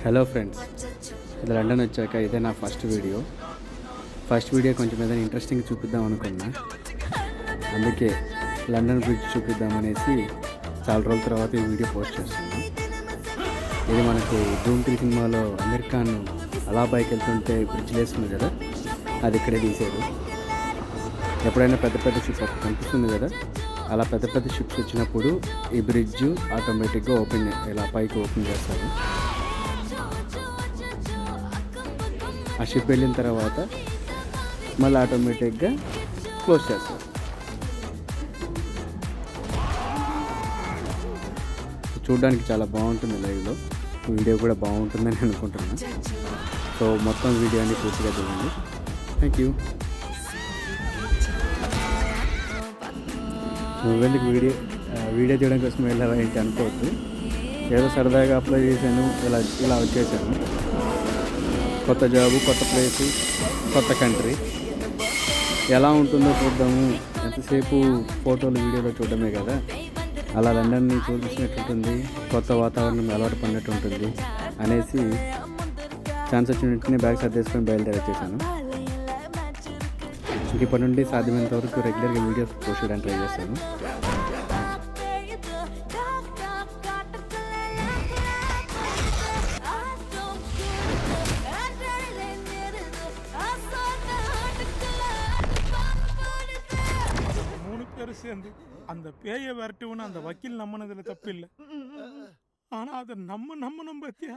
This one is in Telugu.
హలో ఫ్రెండ్స్, ఇది లండన్ వచ్చాక ఇదే నా ఫస్ట్ వీడియో కొంచెం ఏదైనా ఇంట్రెస్టింగ్ చూపిద్దాం అనుకున్నా. అందుకే లండన్ బ్రిడ్జ్ చూపిద్దామనేసి చాలా రోజుల తర్వాత ఈ వీడియో పోస్ట్ చేస్తున్నాను. ఇది మనకు ధూమ్ 3 సినిమాలో అమీర్ ఖాన్ అలా పైకి వెళ్తుంటే బ్రిడ్జ్ వేస్తుంది కదా, అది ఇక్కడే తీశారు. ఎప్పుడైనా పెద్ద పెద్ద షిప్స్ అక్కడ కనిపిస్తుంది కదా, అలా పెద్ద పెద్ద షిప్స్ వచ్చినప్పుడు ఈ బ్రిడ్జ్ ఆటోమేటిక్గా ఇలా పైకి ఓపెన్ చేస్తారు. ఆ షిప్ వెళ్ళిన తర్వాత మళ్ళీ ఆటోమేటిక్గా క్లోజ్ చేస్తారు. చూడడానికి చాలా బాగుంటుంది. లైవ్లో వీడియో కూడా బాగుంటుందని అనుకుంటున్నాను. సో మొత్తం వీడియో అన్ని పూర్తిగా చూడండి. Thank you. నువ్వెందుకు వీడియో చేయడం కోసం వెళ్ళావా ఏంటి అనుకోవద్దు. ఏదో సరదాగా అప్లై చేశాను, ఇలా వచ్చేసాను. కొత్త జాబు, కొత్త ప్లేసు, కొత్త కంట్రీ, ఎలా ఉంటుందో చూద్దాము. ఎంతసేపు ఫోటోలు వీడియోలో చూడడమే కదా, అలా లండన్ని చూపించినట్టు ఉంటుంది, కొత్త వాతావరణం అలవాటు పడినట్టు ఉంటుంది అనేసి ఛాన్స్ వచ్చిన వెంటనే బ్యాగ్ సర్దేసుకొని బయలుదేరొచ్చేసాను. ఇప్పటి నుండి సాధ్యమైనంత వరకు రెగ్యులర్గా వీడియోస్ పోస్ట్ చేయడానికి ట్రై చేస్తాను. சேர்ந்து அந்த பேயை விரட்டுவன்னு அந்த வக்கீல் நம்பினதுல தப்பு இல்லை. ஆனா அதை நம்ம நம்பத்தியா